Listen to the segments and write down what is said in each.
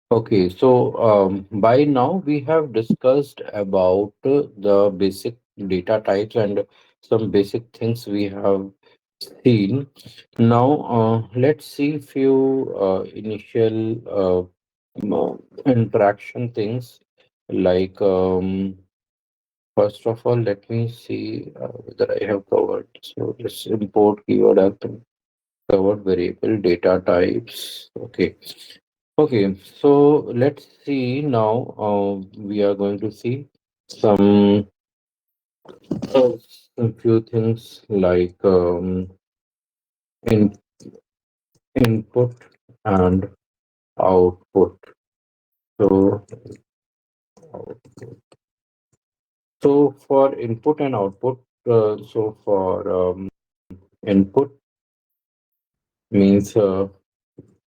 Okay, so by now we have discussed about the basic data types and some basic things we have seen. Now, let's see few initial interaction things like first of all, let me see whether I have covered. So this import keyword I've covered variable data types. Okay. Okay, so let's see now. We are going to see some, uh, some few things like in input and output. So, so for input and output, so for input means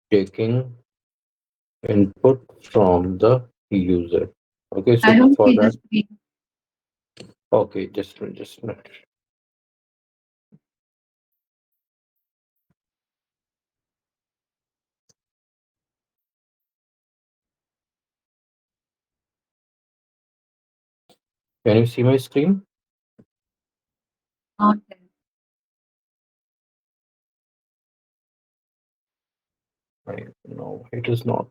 taking input from the user. Okay, I so don't for see the that, screen. okay, just a minute. Can you see my screen? Not there. No, it is not.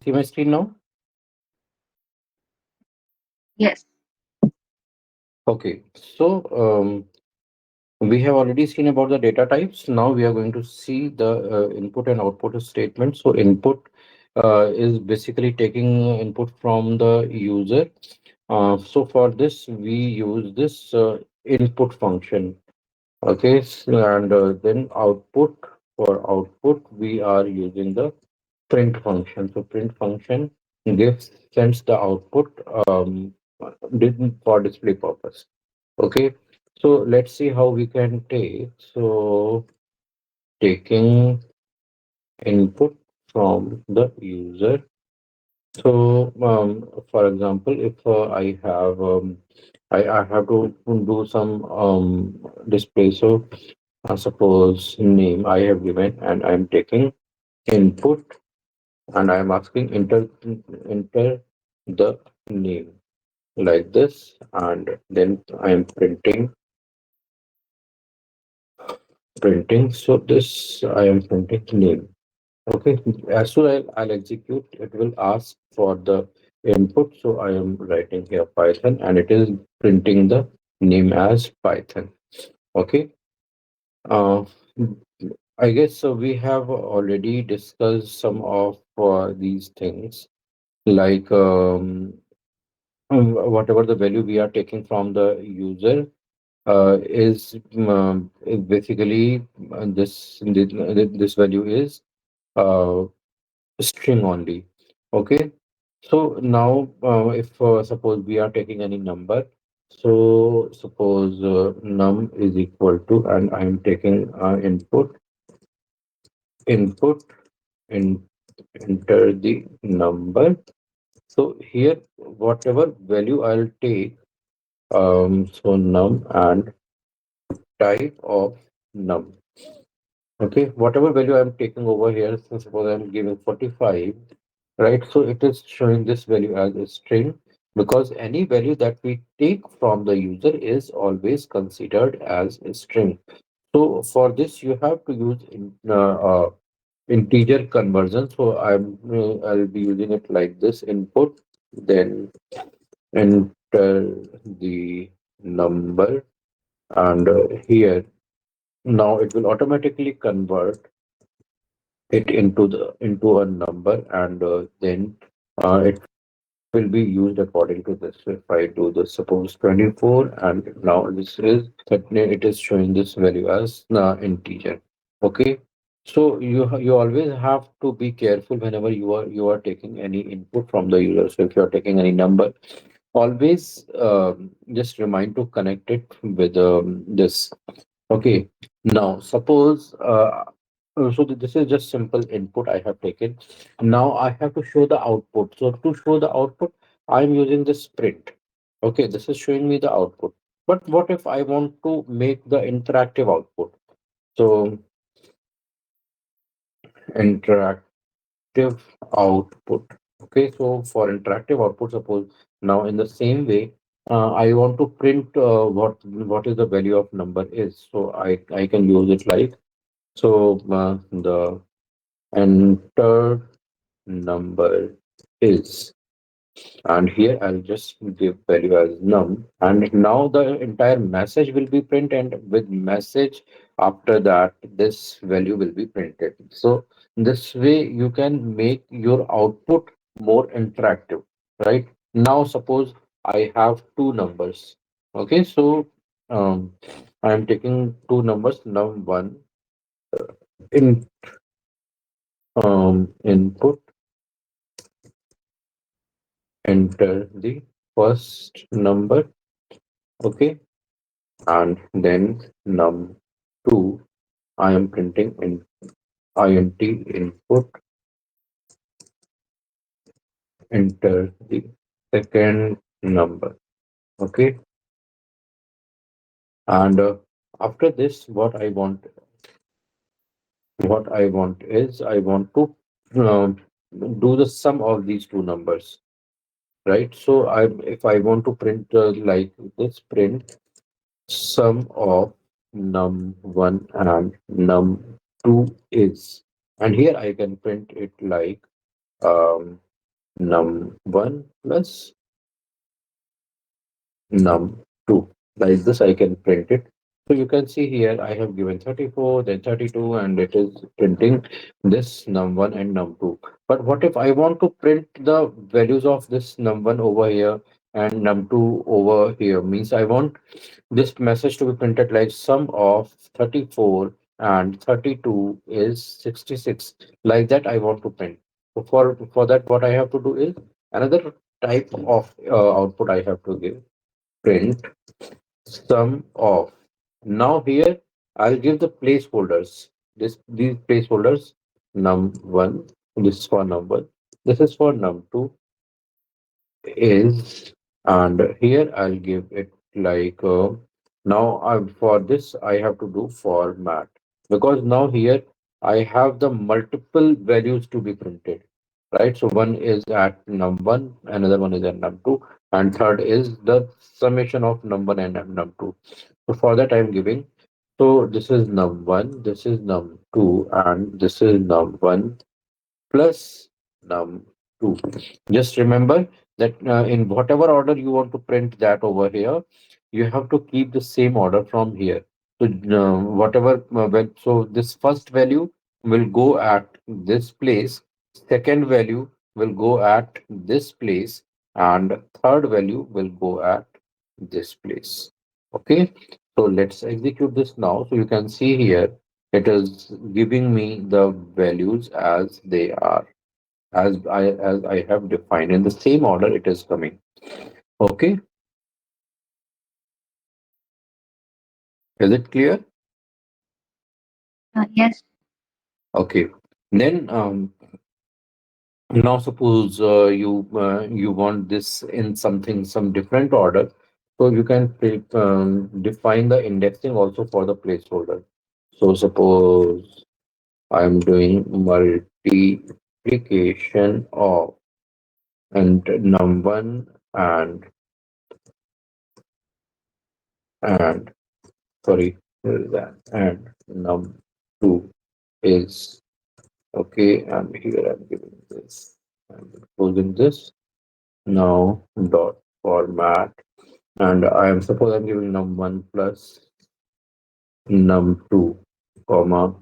See my screen now? Yes. Okay, so we have already seen about the data types. Now we are going to see the input and output statement. So input is basically taking input from the user. So for this, we use this input function. Okay, and then output, for output, we are using the print function. So print function gives sends the output for display purpose. Okay, so let's see how we can take. So taking input from the user. So for example, if I have to do some display. So suppose name I have given, and I'm taking input, and I'm asking enter the name like this, and then I'm printing. So this I am printing name. Okay, as soon as I'll execute, it will ask for the input. So I am writing here Python, and it is printing the name as Python. Okay. Uh, I guess so. We have already discussed some of these things, like whatever the value we are taking from the user is basically this value is uh, string only. Okay. So now, if suppose we are taking any number, so suppose num is equal to, and I am taking input in enter the number. So here, whatever value I'll take, so num and type of num. Okay, whatever value I'm taking over here, so suppose I'm giving 45, right? So it is showing this value as a string, because any value that we take from the user is always considered as a string. So for this, you have to use integer conversion. So I'll be using it like this: input, then enter the number, and here now it will automatically convert it into a number, and then it will be used according to this. So if I do this, suppose 24, and now this is that it is showing this value as integer. Okay. So you always have to be careful whenever you are taking any input from the user. So if you are taking any number, always just remind to connect it with this. Okay. Now, suppose this is just simple input I have taken. Now I have to show the output. So to show the output, I'm using this print. Okay, this is showing me the output. But what if I want to make the interactive output? So interactive output. Okay, so for interactive output, suppose now in the same way, I want to print what is the value of number is. So I can use it like so the entered number is, and here I'll just give value as num, and now the entire message will be printed, and with message after that this value will be printed. So this way you can make your output more interactive, right? Now suppose I have two numbers. Okay, so um, I am taking two numbers, num1 in input, enter the first number, okay, and then num2 I am printing in int input, enter the second number, okay, and after this what I want is I want to um, do the sum of these two numbers, right? So if I want to print like this, print sum of num1 and num2 is, and here I can print it like num1 plus num2. Like this I can print it. So you can see here I have given 34, then 32, and it is printing this num1 and num2. But what if I want to print the values of this num1 over here and num2 over here? Means I want this message to be printed like sum of 34 and 32 is 66. Like that I want to print. So for that what I have to do is another type of output I have to give, print sum of. Now here I'll give the placeholders. These placeholders num1, this is for num1, this is for num2 is, and here I'll give it like now for this I have to do format, because now here I have the multiple values to be printed, right? So one is at num1, another one is at num2, and third is the summation of num1 and num2. So for that I'm giving, so this is num1, this is num2, and this is num1 plus num2. Just remember that in whatever order you want to print that over here, you have to keep the same order from here. So so this first value will go at this place, second value will go at this place, and third value will go at this place. Okay, so let's execute this now. So you can see here it is giving me the values as they are, as I have defined in the same order it is coming. Okay, is it clear? Yes. Okay, then now suppose you want this in some different order, so you can define the indexing also for the placeholder. So suppose I am doing multiplication of and num1 and sorry, that and num2 is, okay, and here I'm giving this, I'm closing this now dot format, and I am suppose I'm giving num1 plus num2 comma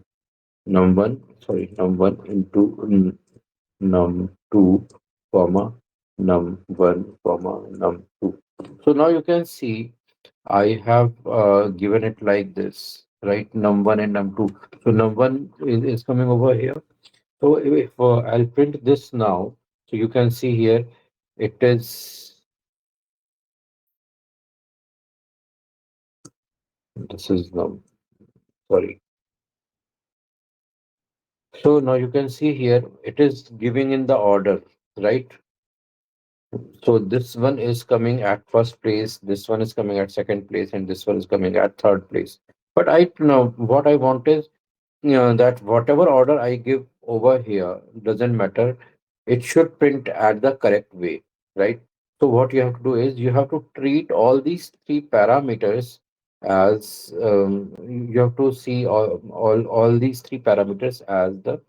num1 sorry num1 into num2 comma num1 comma num2. So now you can see I have given it like this, right? Num1 and num2. So num1 is coming over here. So if I'll print this now, so you can see here it is, this is num, sorry. So now you can see here it is giving in the order, right? So this one is coming at first place, this one is coming at second place, and this one is coming at third place. But I know what I want is, that whatever order I give over here doesn't matter. It should print at the correct way, right? So what you have to do is you have to treat all these three parameters as, you have to see all these three parameters as the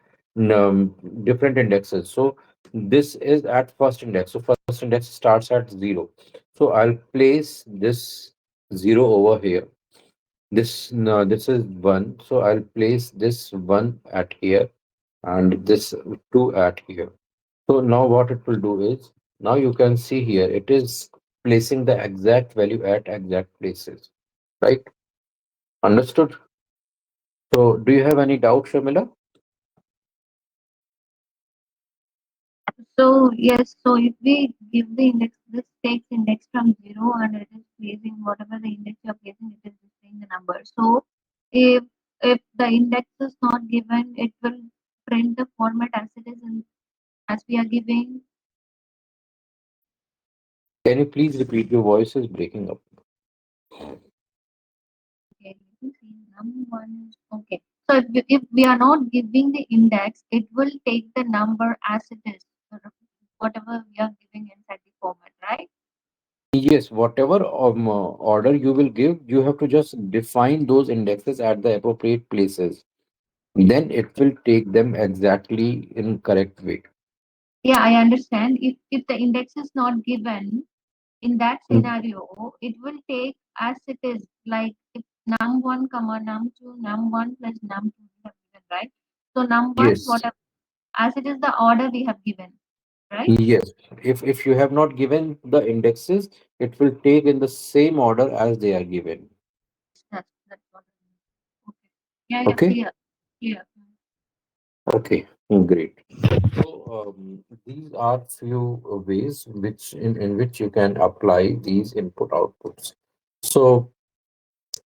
different indexes. So this is at first index. So first index starts at 0. So I'll place this 0 over here. This, no, this is 1. So I'll place this 1 at here and this 2 at here. So now what it will do is, now you can see here it is placing the exact value at exact places, right? Understood? So do you have any doubt, Shamila? So yes, so if we give the index, this takes index from zero and it is placing whatever the index you're placing, it is displaying the number. So if if the index is not given, it will print the format as it is in, as we are giving. Can you please repeat? Your voice is breaking up. Okay, let me see num1. Okay, so if we are not giving the index, it will take the number as it is, sort of whatever we are giving inside the format, right? Yes, whatever order you will give, you have to just define those indexes at the appropriate places. Then it will take them exactly in correct way. Yeah, I understand. If the index is not given, in that Mm, scenario, it will take as it is, like if num1 comma num2, num1 plus num2 we have given, right? So num1, yes, whatever, as it is the order we have given, right? yes. If you have not given the indexes, it will take in the same order as they are given. That's what I mean. Okay. Yeah, yeah, Okay. clear, clear. Okay, great. So these are few ways which in which you can apply these input outputs. So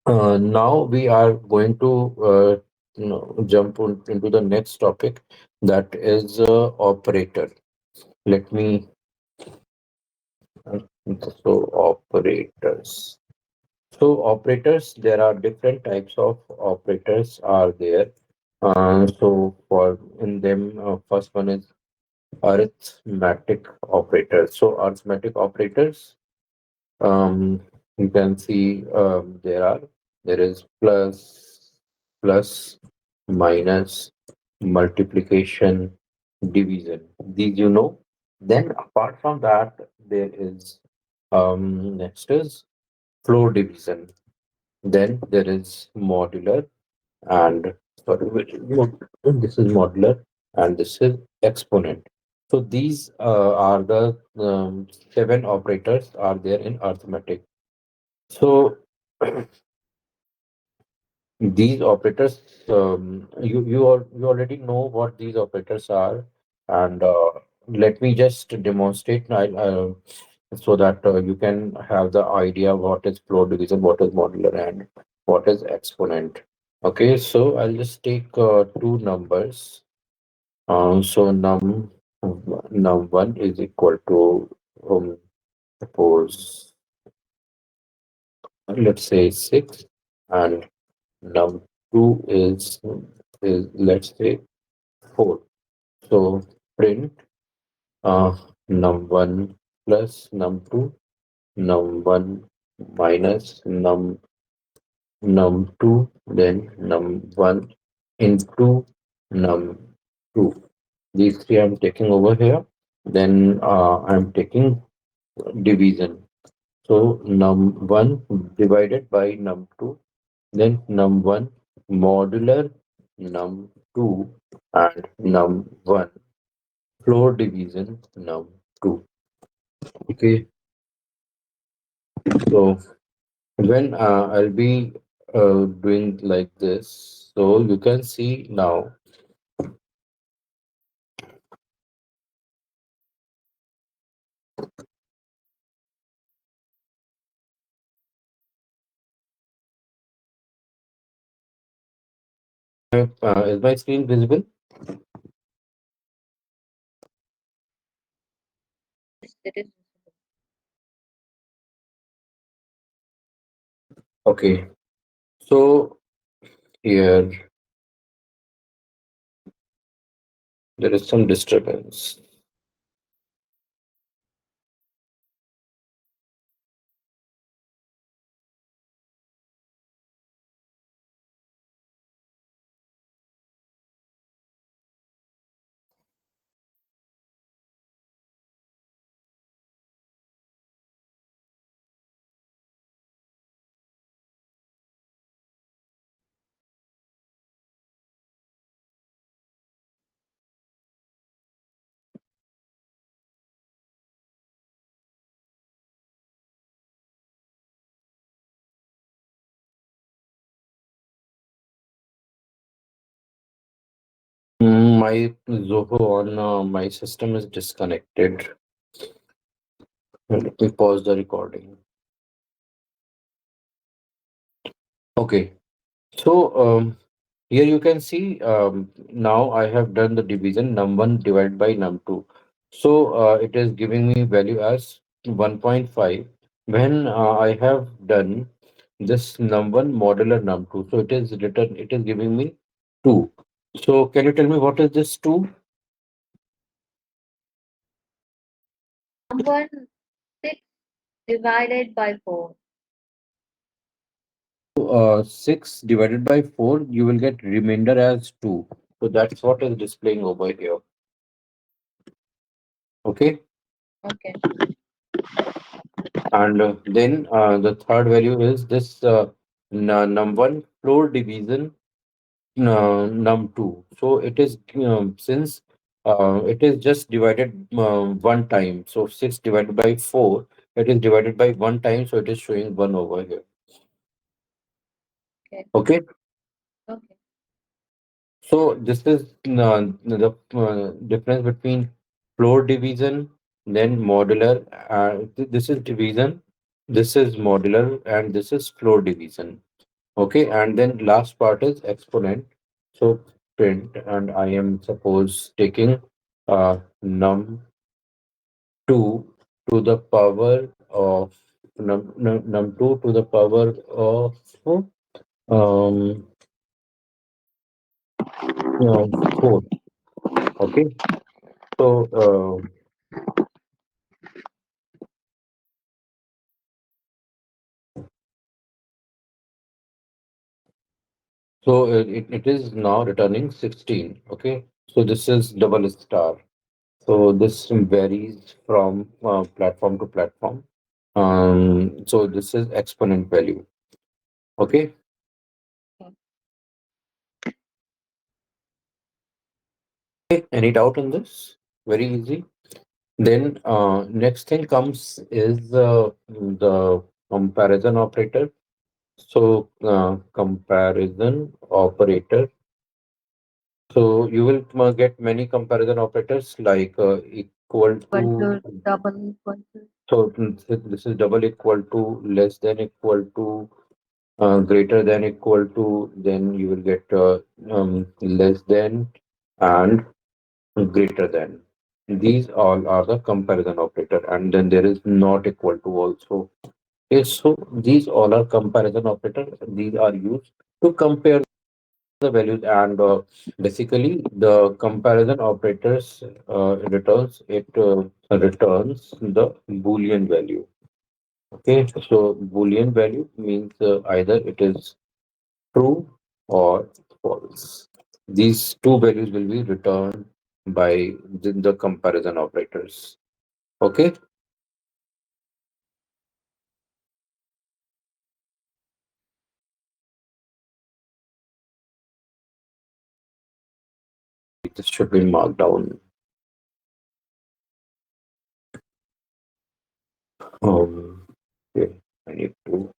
now we are going to jump into the next topic, that is operator. Let me uh, so operators. So operators, there are different types of operators are there. So for in them, first one is arithmetic operators. So arithmetic operators, um, you can see there is plus, minus, multiplication, division. These you know. Then apart from that, there is next is floor division. Then there is modular and sorry, this is modular and this is exponent. So these are the seven operators are there in arithmetic. So these operators, you already know what these operators are, and let me just demonstrate now, so that you can have the idea what is floor division, what is modular, and what is exponent. Okay, so I'll just take two numbers. So num1 is equal to, suppose, let's say 6, and num2 is let's say 4. So print num1 plus num2, num1 minus num2, then num1 into num2. These three I'm taking over here. Then I'm taking division. So num1 divided by num2, then num1 modular num2 and num1 floor division num2. Okay, so when I'll be doing like this, so you can see now. Is my screen visible? Yes, it is. Okay, so here there is some disturbance. My Zoho on my system is disconnected. Let me pause the recording. Okay, so here you can see now I have done the division num1 divided by num2. So it is giving me value as 1.5 when I have done this num1 modular num2. So it is giving me 2. So can you tell me what is this 2? Number 6 divided by 4. 6 divided by 4, you will get remainder as 2. So that's what is displaying over here. Okay. Okay. And then the third value is this num1 floor division num2. So it is since it is just divided one time. So 6 divided by 4, it is divided by one time. So it is showing 1 over here. Okay. Okay. Okay. So this is the difference between floor division, then modular. This is division, this is modular, and this is floor division. Okay, and then last part is exponent. So print, and I am suppose taking num two to the power of num two to the power of um, 4. Okay, so. So it is now returning 16. Okay. So this is double star. So this varies from platform to platform. So this is exponent value. Okay. Okay. Any doubt on this? Very easy. Then next thing comes is the comparison operator. So comparison operator. So you will get many comparison operators like equal Equal to. to, double equal to. So this is double equal to, less than equal to, greater than equal to. Then you will get less than and greater than. These all are the comparison operator, and then there is not equal to also. Okay, so these all are comparison operator. These are used to compare the values, and basically the comparison operators returns the boolean value. Okay, so boolean value means either it is true or false. These two values will be returned by the comparison operators. Okay, this should be marked down. Um, okay, I need to.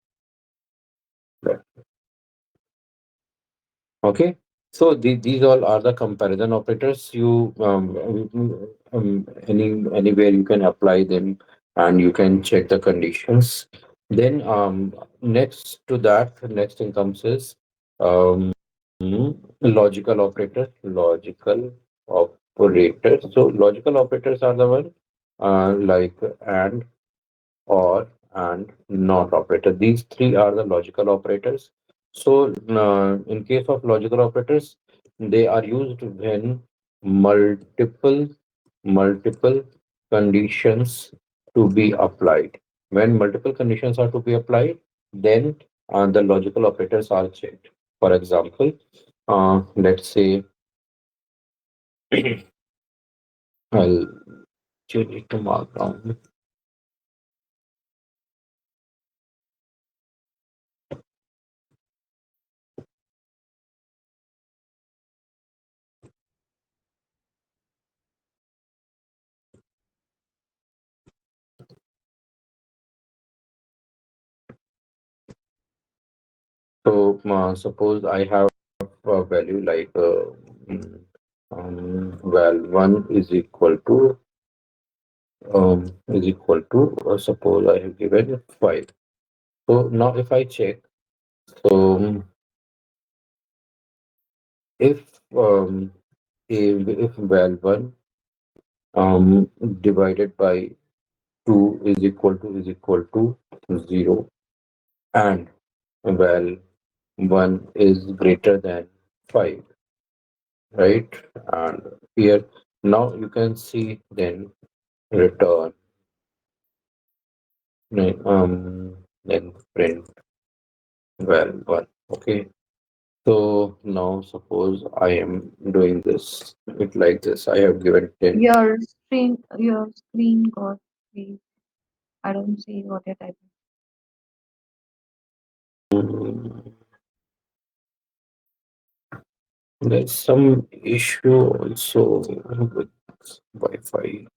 Okay, so these all are the comparison operators. You anywhere you can apply them, and you can check the conditions. Then next to that, next thing comes is um, logical operators. Logical operators. So logical operators are the one like and, or, and not operator. These three are the logical operators. So, in case of logical operators, they are used when multiple multiple conditions to be applied. When multiple conditions are to be applied, then the logical operators are checked. For example, let's say I'll change it to mark down. So, suppose I have a value like mm, well, 1 is equal to suppose I have given 5. So now if I check, so if if val 1 divided by 2 is equal to 0, and val 1 is greater than 5, right? And here now you can see then return, then print val 1. Okay. So now suppose I am doing this it like this. I have given 10. Your screen got freeze. I don't see what you're typing. Mm, there's some issue also with Wi-Fi.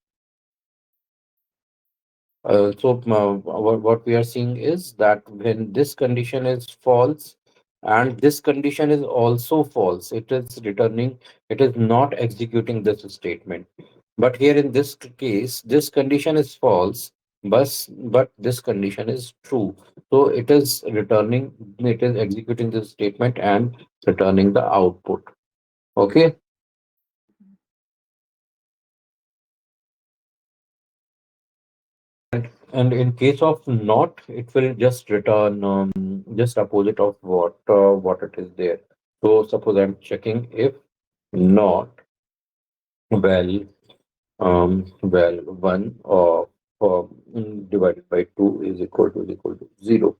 What we are seeing is that when this condition is false and this condition is also false, it is returning, it is not executing this statement. But here in this case, this condition is false, but this condition is true. So it is returning, it is executing this statement and returning the output. Okay. And in case of not, it will just return just opposite of what it is there. So suppose I'm checking if not well well 1 divided by 2 is equal to 0.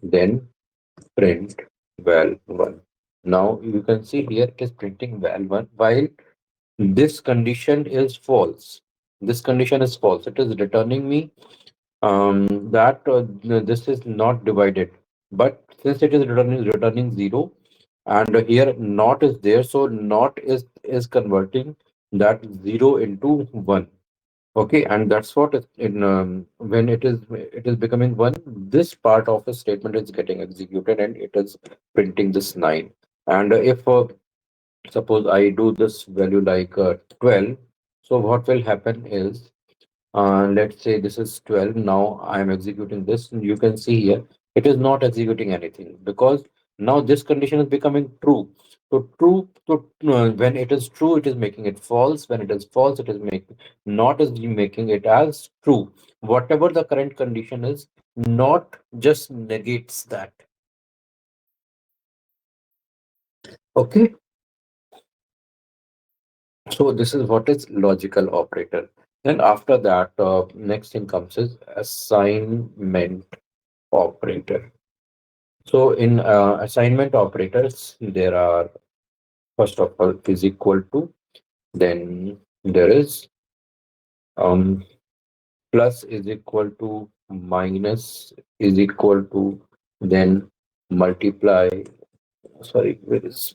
Then print val 1. Now you can see here it is printing val 1 while this condition is false. This condition is false. It is returning me that this is not divided, but since it is returning 0, and here not is there, so not is converting that 0 into 1. Okay, and that's what is in when it is becoming 1, this part of the statement is getting executed and it is printing this 9. And if suppose I do this value like 12, so what will happen is let's say this is 12. Now I am executing this. And you can see here it is not executing anything because now this condition is becoming true. So true, so when it is true, it is making it false. When it is false, it is making not as making it as true. Whatever the current condition is, not just negates that. Okay. So this is what is logical operator. Then after that, next thing comes is assignment operator. So in assignment operators, there are first of all is equal to, then there is um, plus is equal to, minus is equal to, then multiply, sorry, where is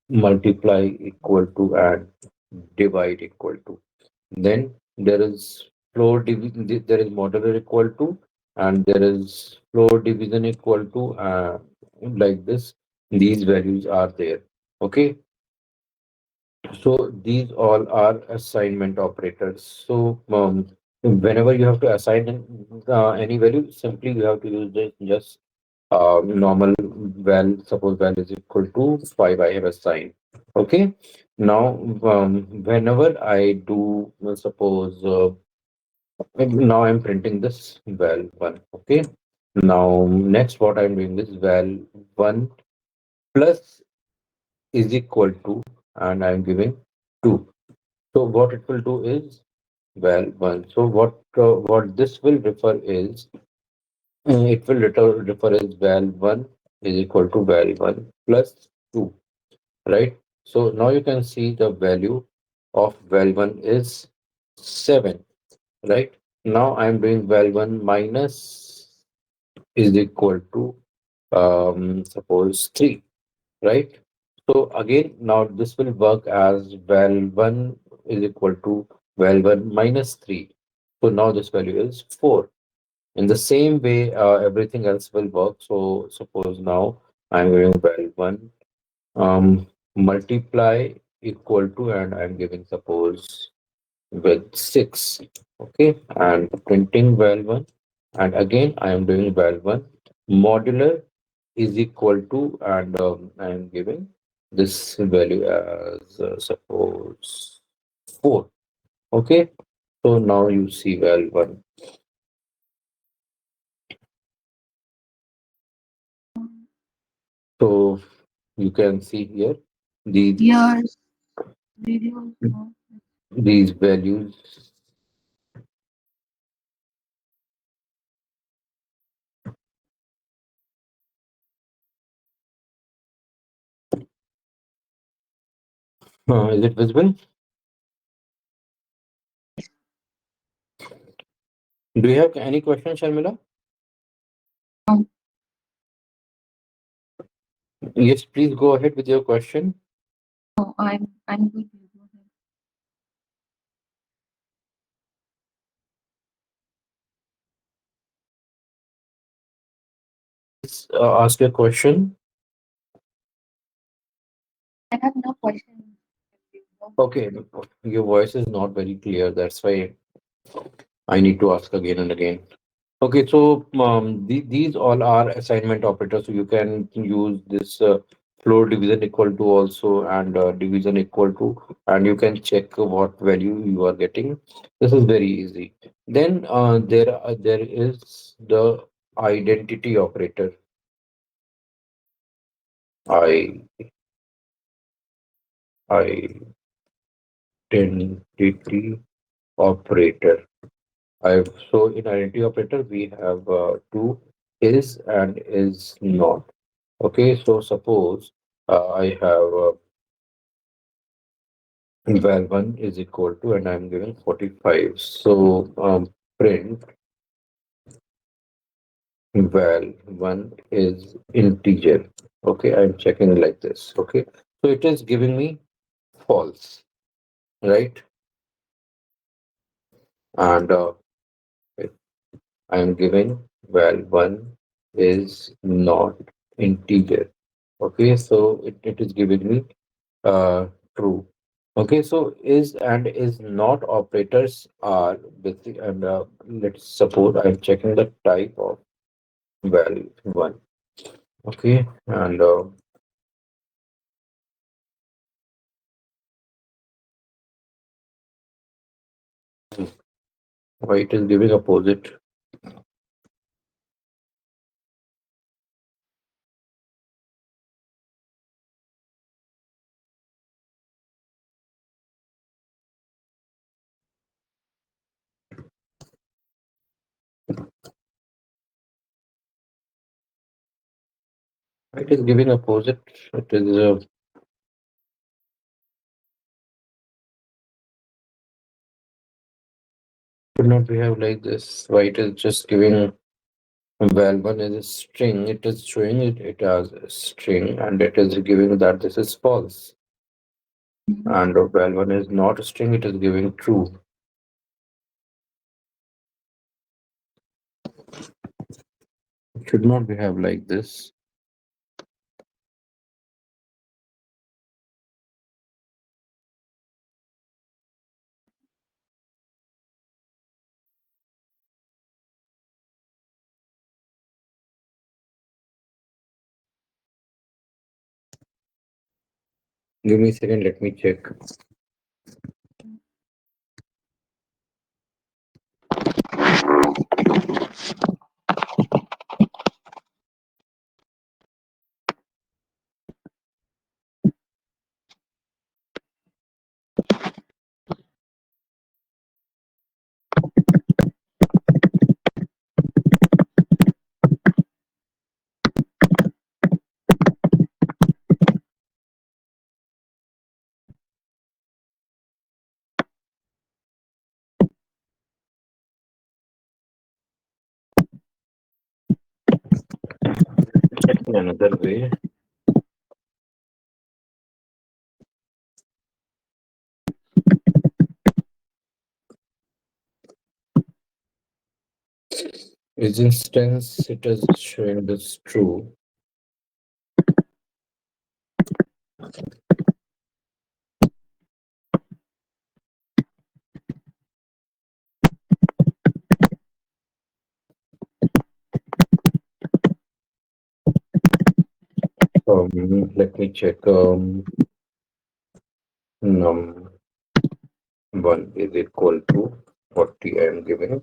multiply equal to, and divide equal to. Then there is there is modular equal to, and there is floor division equal to, like this. These values are there. Okay, so these all are assignment operators. So whenever you have to assign any value, simply you have to use this just normal val. Suppose val is equal to 5, I have assigned. Okay. Now whenever I do suppose now I'm printing this val 1. Okay. Now next what I'm doing is val 1 plus is equal to, and I'm giving 2. So what it will do is val 1. So what this will refer is it will refer as val 1 is equal to val 1 plus 2, right? So now you can see the value of val 1 is 7, right? Now I'm doing val 1 minus is equal to suppose 3, right? So again, now this will work as val 1 is equal to val 1 minus 3. So now this value is 4. In the same way, everything else will work. So suppose now I'm giving val 1 multiply equal to, and I'm giving suppose with 6. Okay, and printing val 1, and again I am doing val 1 modular is equal to, and I am giving this value as suppose 4. Okay, so now you see val 1. So you can see here these Yours video is not. these values. Is it visible? Do you have any questions, Sharmila? No, Yes, please go ahead with your question. no, I'm good. You go ahead. Please ask your question. I have no question. You go ahead. Okay, your voice is not very clear. That's why I need to ask again and again. Okay, so these all are assignment operators. So you can use this floor division equal to also, and division equal to, and you can check what value you are getting. This is very easy. Then there is the identity operator. I Identity operator. So in identity operator we have two, is and is not. Okay, so suppose I have val 1 is equal to, and I'm giving 45. So print val 1 is integer. Okay, I'm checking like this. Okay, so it is giving me false, right? And I'm giving val 1 is not integer. Okay, so it is giving me uh, true. Okay, so is and is not operators are basic, and let's suppose I'm checking the type of val 1. Okay, and why it is giving opposite. It is giving opposite. It is should not behave like this. Why it is just giving val 1 is a string. It is showing it as a string, and it is giving that this is false. Mhm. And val 1 is not a string. It is giving true. Should not we have like this? Give me a second, let me check. Check in another way. Is instance it is showing this true. Let me check. Num one is equal to 40. I am giving.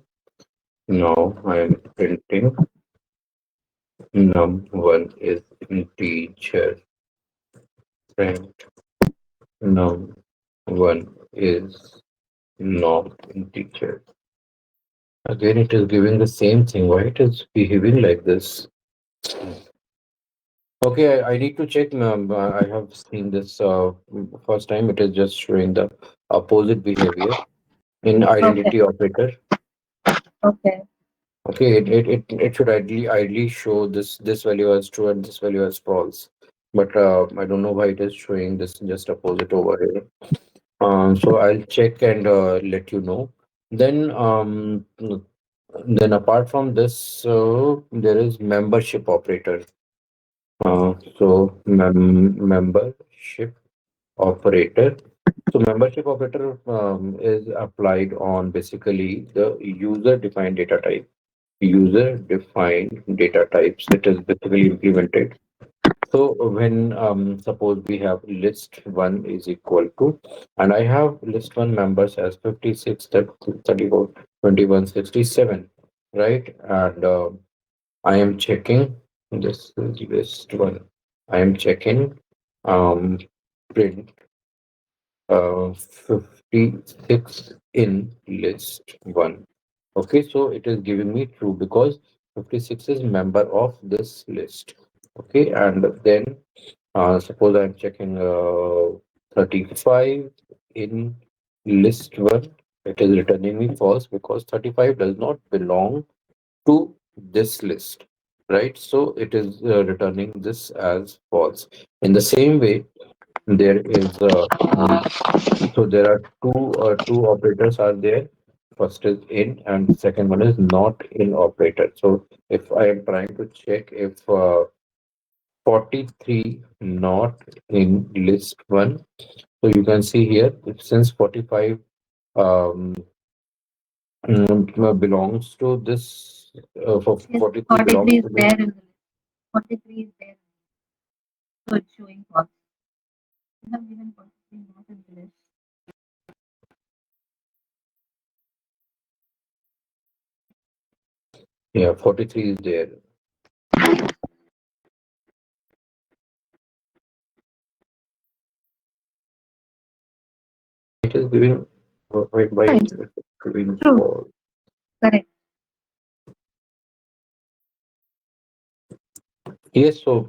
Now I am printing num one is integer. Print num one is not integer. Again, it is giving the same thing. Why it is behaving like this? Okay, I need to check. I have seen this first time. It is just showing the opposite behavior in Okay. identity operator. Okay. Okay, it should ideally show this value as true and this value as false. But I don't know why it is showing this just opposite over here. So I'll check and let you know. Then then apart from this, there is membership operator. Membership operator. So membership operator is applied on basically the user defined data type. User defined data types. It is basically implemented. So when suppose we have list one is equal to, and I have list one members as 56, 34, 21, 67, right? And I am checking this is list one. I am checking um, print 56 in list one. Okay, so it is giving me true because 56 is member of this list. Okay, and then suppose I'm checking 35 in list one. It is returning me false because 35 does not belong to this list, right? So it is returning this as false. In the same way, there is so there are two operators are there. First is in, and second one is not in operator. So if I am trying to check if 43 not in list one, so you can see here since 45 um, belongs to this, for Yes. 43 belongs 43 is to this. there in the list. 43 is there. So it's showing false. You have given 43 not in the list. Yeah, 43 is there. It is giving why No, it it's is giving true. false. Correct. Yes, so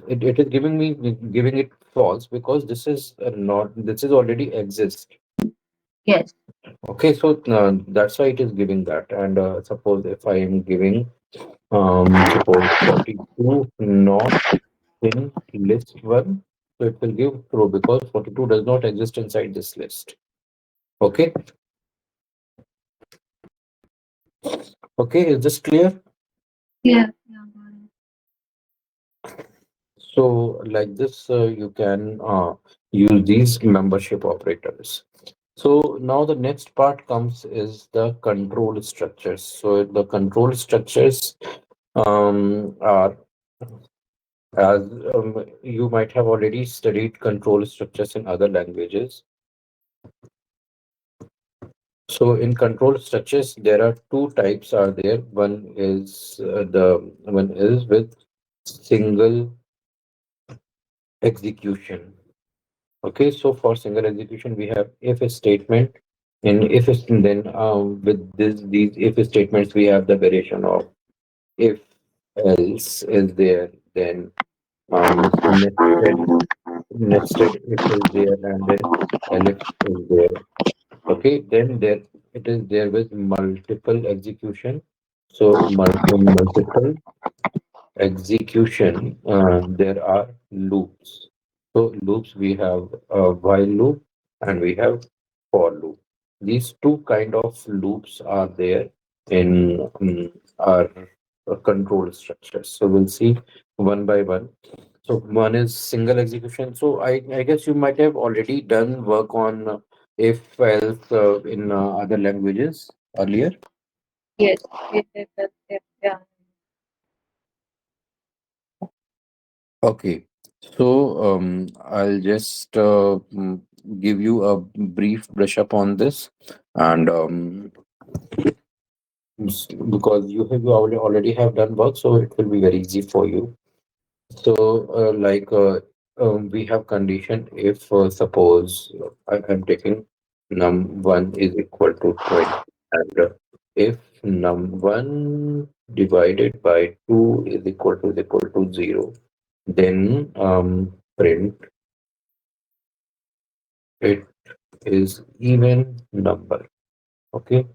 it is giving it false because this is not this is already exist. Yes. Okay, so that's why it is giving that. And suppose if I am giving suppose 42 not in list one, so it will give true because 42 does not exist inside this list. Okay, okay, is this clear? Yeah, yeah, got it. So like this, you can use these membership operators. So now the next part comes is the control structures. So the control structures are, as you might have already studied control structures in other languages. So in control structures, there are two types are there. One is with single execution. Okay, so for single execution, we have if statement. In if then with these if statements, we have the variation of if else is there, then nested if is there, and then elif is there. Okay, then there it is there with multiple execution. So multiple execution, there are loops. So loops, we have a while loop and we have for loop. These two kind of loops are there in our control structures. So we'll see one by one. So one is single execution. So I guess you might have already done work on if else in other languages earlier. Yes, yes, yes, yes, yes, yeah. Okay, so I'll just give you a brief brush up on this, and because you already have done work, so it will be very easy for you. So, we have condition if suppose I'm taking num1 is equal to 20, and if num1 divided by 2 is equal to 0, then print it is even number. Okay,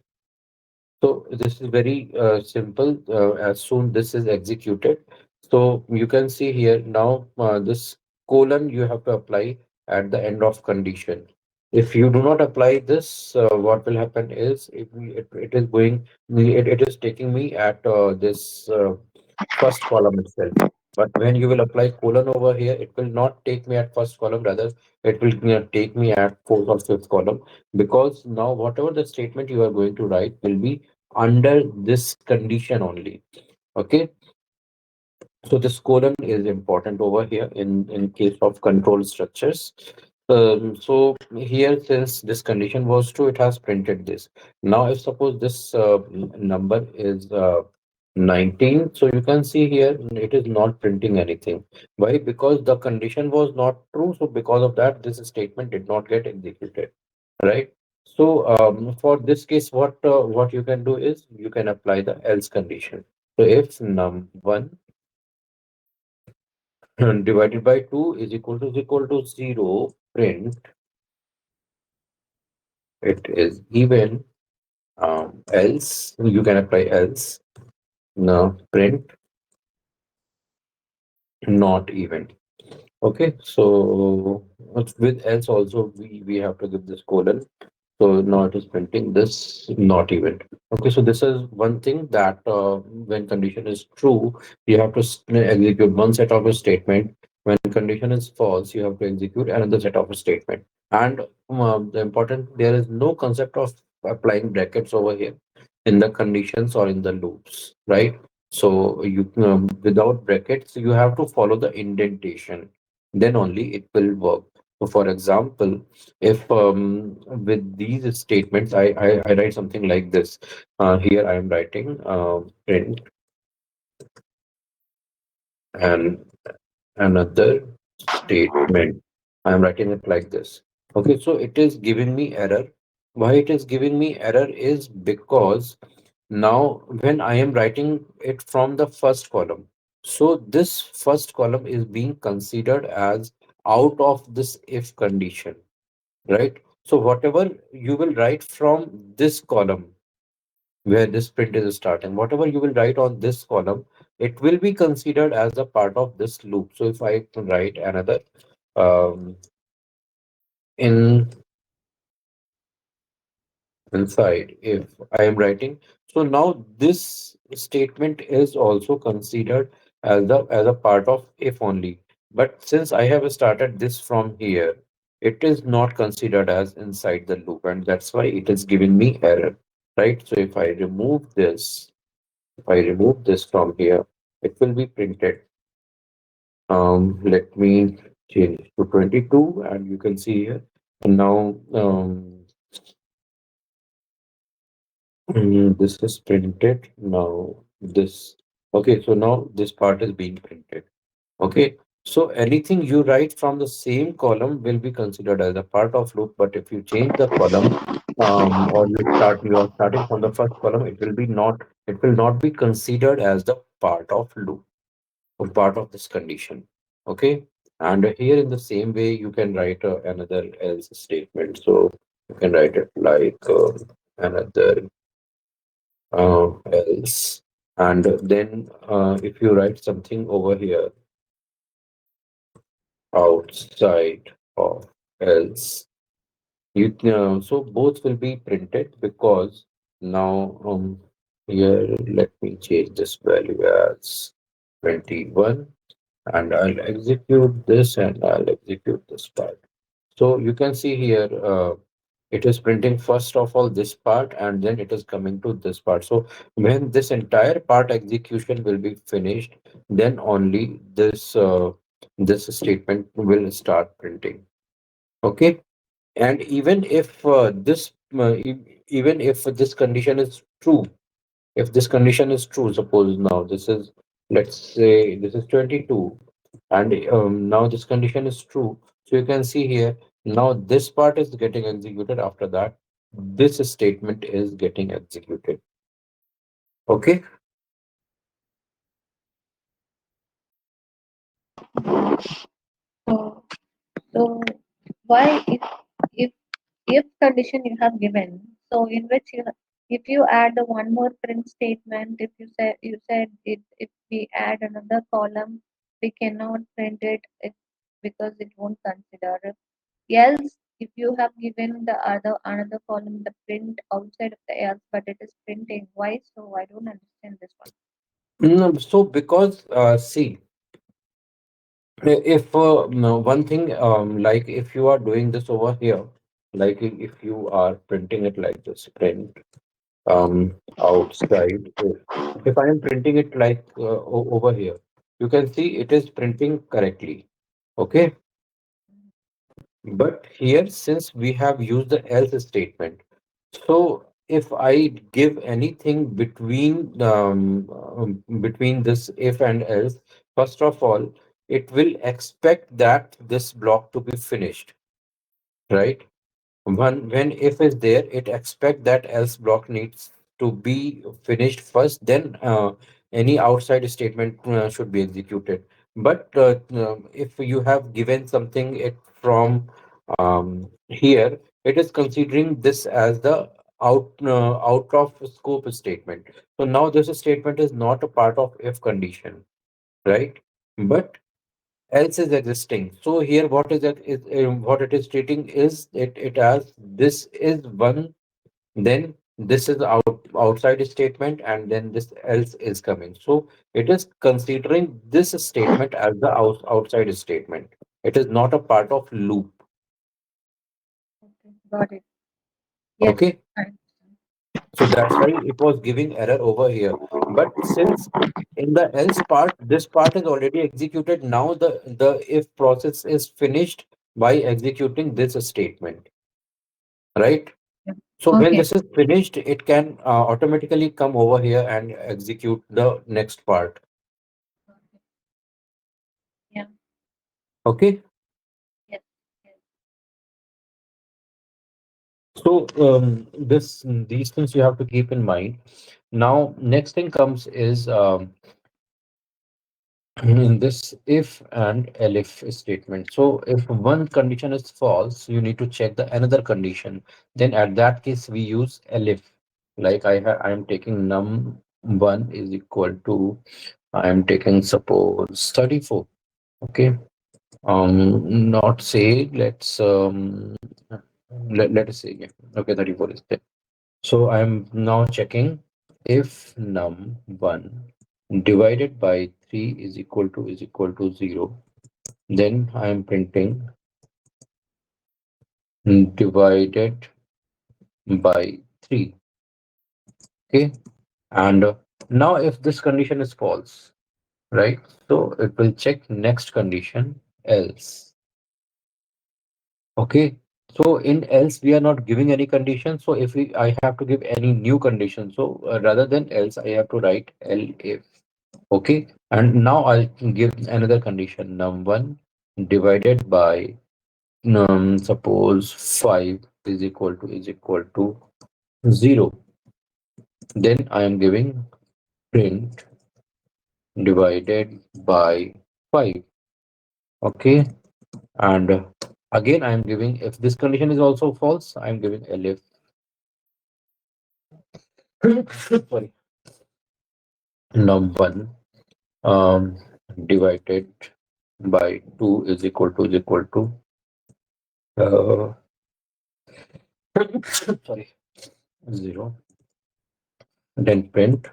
so this is very simple. As soon this is executed, so you can see here now this colon you have to apply at the end of condition. If you do not apply this, what will happen is it is it is taking me at this first column itself. But when you will apply colon over here, it will not take me at first column. Rather, it will take me at fourth or fifth column, because now whatever the statement you are going to write will be under this condition only. Okay, so this colon is important over here in case of control structures. So here, since this condition was true, it has printed this. Now if suppose this number is 19, so you can see here it is not printing anything. Why? Because the condition was not true, so because of that this statement did not get executed, right? So for this case, what you can do is you can apply the else condition. So if num1 divided by 2 is equal to 0, print it is even, else you can apply else. Now print not even. Okay, so with else also we have to give this colon. So now it is printing this not even. Okay, so this is one thing that when condition is true, you have to execute one set of a statement. When condition is false, you have to execute another set of a statement. And the important, there is no concept of applying brackets over here in the conditions or in the loops, right? So you without brackets, you have to follow the indentation. Then only it will work. So for example, if with these statements I write something like this, here I am writing print and another statement. I am writing it like this. Okay, so it is giving me error. Why it is giving me error is because now when I am writing it from the first column, so this first column is being considered as out of this if condition, right? So whatever you will write from this column where this print is starting, whatever you will write on this column, it will be considered as a part of this loop. So if I write another um, in inside, if I am writing, so now this statement is also considered as a part of if only. But since I have started this from here, it is not considered as inside the loop, and that's why it is giving me error, right? So if I remove this from here, it will be printed. Let me change to 22, and you can see here. And now, this is printed. Now, this, okay, so now this part is being printed. Okay, so anything you write from the same column will be considered as a part of loop, but if you change the column, or you are starting from the first column, it will not be considered as the part of loop or part of this condition. Okay, and here in the same way, you can write another else statement. So you can write it like another else, and then if you write something over here outside of else, so both will be printed because now here let me change this value as 21, and I'll execute this and I'll execute this part. So you can see here, it is printing first of all this part and then it is coming to this part. So when this entire part execution will be finished, then only this statement will start printing. Okay, and even if even if this condition is true, if this condition is true, suppose now this is, let's say this is 22, and now this condition is true. So you can see here, now this part is getting executed. After that, this statement is getting executed. Okay. So, so why if if condition you have given, so in which if you add the one more print statement, if you said it, if we add another column, we cannot print it, because it won't consider. Else, if you have given the other another column the print outside of the else, but it is printing, why? So I don't understand this one. No, so because see, if no, one thing, like if you are doing this over here, like if you are printing it like this, print outside, if I am printing it like over here, you can see it is printing correctly. Okay, but here since we have used the else statement, so if I give anything between this if and else, first of all, it will expect that this block to be finished, right? When if is there, it expect that else block needs to be finished first, then any outside statement should be executed. But if you have given something it from here, it is considering this as the out of scope statement. So now this statement is not a part of if condition, right? But else is existing. So here what is that is what it is stating is it as this is one, then this is outside statement, and then this else is coming. So it is considering this statement as the outside statement. It is not a part of loop. Okay, got it. Yes, Okay. fine. So that's why it was giving error over here. But since in the else part, this part is already executed, now the if process is finished by executing this statement, right? Yeah. So when Okay. this is finished, it can automatically come over here and execute the next part. Okay. Yeah. Okay. Yes. Yes. So these things you have to keep in mind. Now, next thing comes is in this if and elif statement. So if one condition is false, you need to check the another condition. Then at that case, we use elif. Like I am taking num1 is equal to, I am taking suppose 34. Okay. Not say, let us say, yeah. Okay, 34 is there. So I am now checking. if num1 divided by 3 is equal to 0, then I am printing divided by 3. Okay. And now if this condition is false, right? So it will check next condition else. Okay. So in else we are not giving any condition. So if I have to give any new condition, so rather than else I have to write elif. Okay. And now I'll give another condition num1 divided by suppose 5 is equal to 0. Then I am giving print divided by 5. Okay. And again I am giving, if this condition is also false, I am giving elif sorry, num1 um divided by 2 is equal to uh, sorry, 0. Then print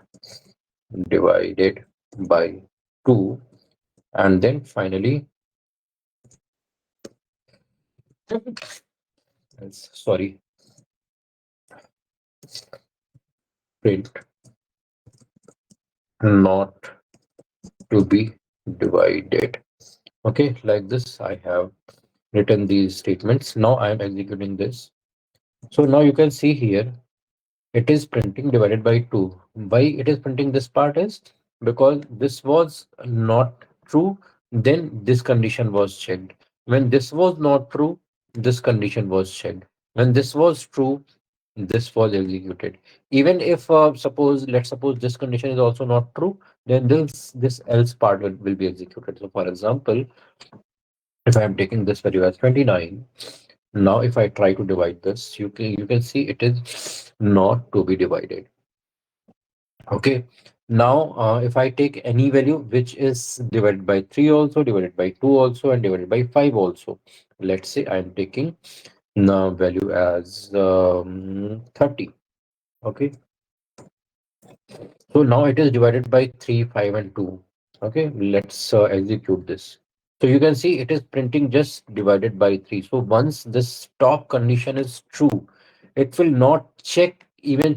divided by 2, and then finally sorry, print not to be divided. Okay, like this I have written these statements. Now I am executing this. So now you can see here it is printing divided by 2. Why it is printing this part is because this was not true, then this condition was checked. When this was not true, this condition was checked. When this was true, this was executed. Even if suppose, let's suppose this condition is also not true, then this else part will be executed. So for example, if I am taking this value as 29, now if I try to divide this, you can see it is not to be divided. Okay. Now if I take any value which is divided by 3 also, divided by 2 also, and divided by 5 also, let's say I am taking the value as 30. Okay. So now it is divided by 3, 5, and 2. Okay, let's execute this. So you can see it is printing just divided by 3. So once this top condition is true, it will not check even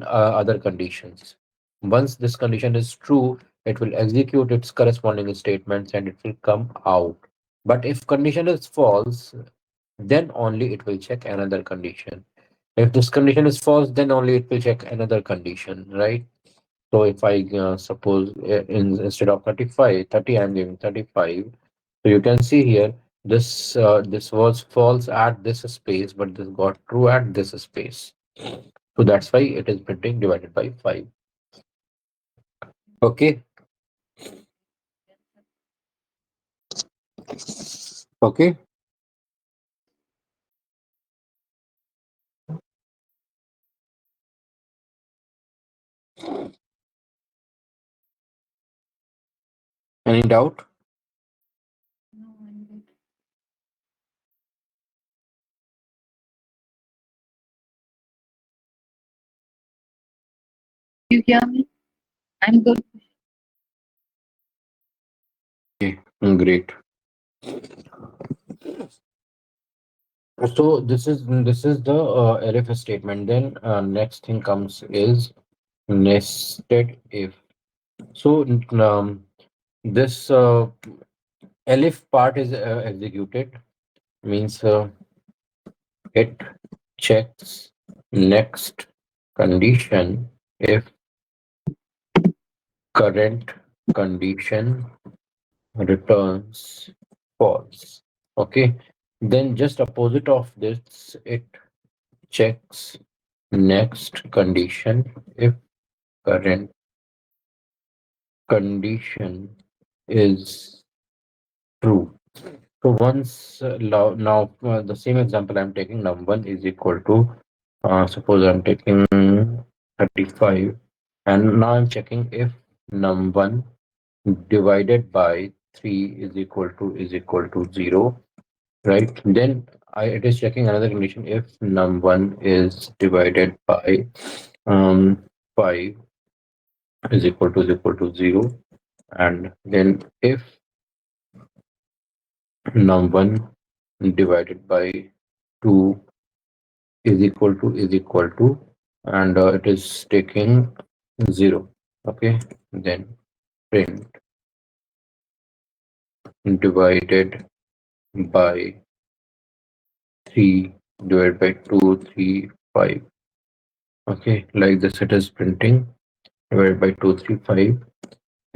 other conditions. Once this condition is true, it will execute its corresponding statements and it will come out. But if condition is false, then only it will check another condition. If this condition is false, then only it will check another condition, right? So if I suppose instead of 35, 30, I'm giving 35. So you can see here this was false at this space, but this got true at this space. So that's why it is printing divided by 5. Okay. Okay. Any doubt? No, I'm good. You hear me? I'm good. Okay. Great. So this is the elif statement. Then next thing comes is nested if. So this elif part is executed, means it checks next condition if current condition returns false. Okay, then just opposite of this, it checks next condition if current condition is true. So once now the same example I'm taking, num1 is equal to suppose I'm taking 35, and now I'm checking if num1 divided by 3 is equal to 0, right? Then it is checking another condition if num1 is divided by 5 is equal to 0, and then if num1 divided by 2 is equal to, and it is taking 0. Okay, then print divided by 3 divided by 2 3 5. Okay, like this it is printing divided by 2 3 5,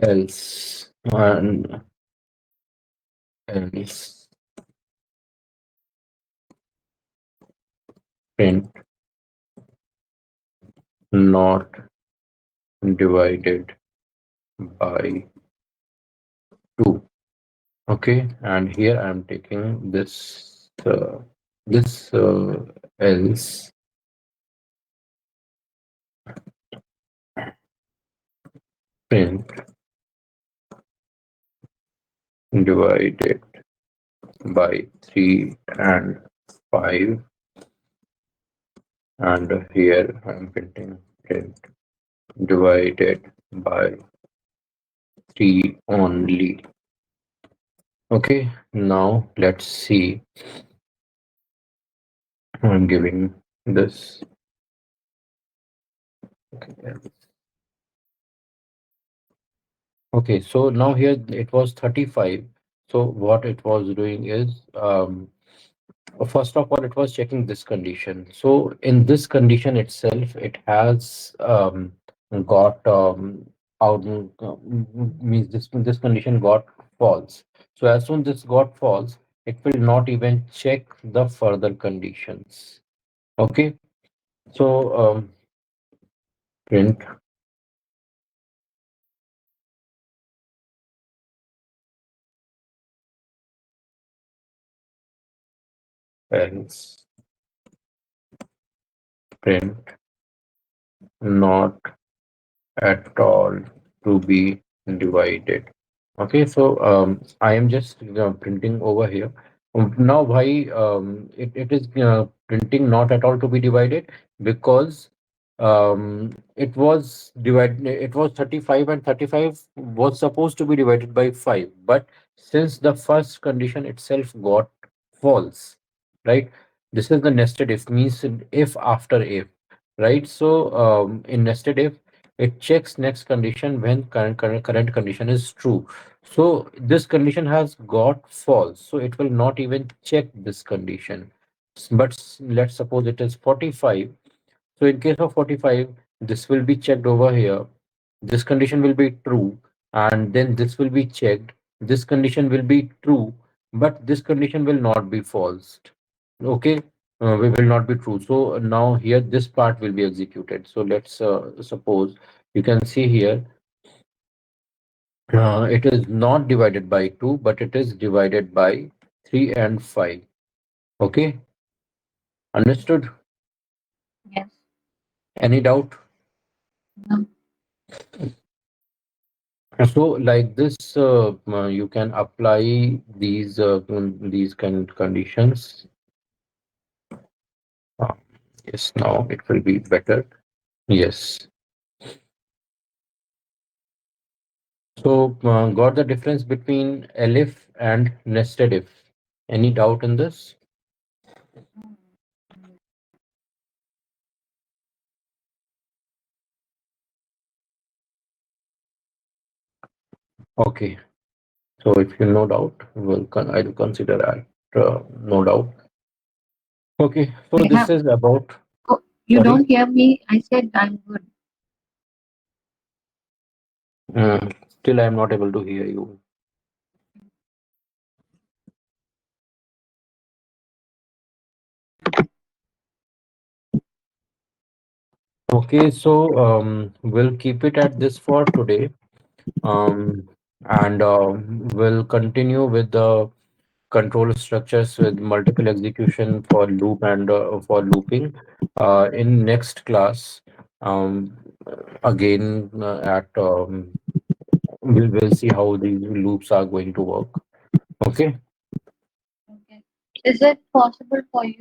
else and else print not divided by 2. Okay, and here I'm taking this else print divided by 3 and 5, and here I'm printing print divided by 3 only. Okay, now let's see. I'm giving this. Okay, okay, so now here it was 35. So what it was doing is, first of all, it was checking this condition. So in this condition itself, it has got out means this condition got false. So as soon this got false, it will not even check the further conditions. Okay, so print else print not at all to be divided. Okay, so I am just printing over here. Now, why it is printing not at all to be divided? Because it was divided. It was 35, and 35 was supposed to be divided by 5. But since the first condition itself got false, right? This is the nested if, means if after if, right? So in nested if, it checks next condition when current condition is true. So this condition has got false, so it will not even check this condition. But let's suppose it is 45. So in case of 45, this will be checked over here. This condition will be true, and then this will be checked. This condition will be true, but this condition will not be false. Okay, we will not be true. So now here this part will be executed. So let's suppose you can see here, it is not divided by 2, but it is divided by 3 and 5. Okay, understood? Yes. Any doubt? No. So like this, you can apply these kind conditions. Uh, yes, now it will be better. Yes. So got the difference between elif and nested if. Any doubt in this? Okay. So if you no doubt, I'll consider that no doubt. Okay. So I this have. is about. Oh, you Sorry. don't hear me? I said I'm good. Still, I am not able to hear you. Okay. So we'll keep it at this for today. And we'll continue with the control structures with multiple execution for loop and for looping in next class. Um, again, at we'll see how these loops are going to work. Okay. Okay. Is it possible for you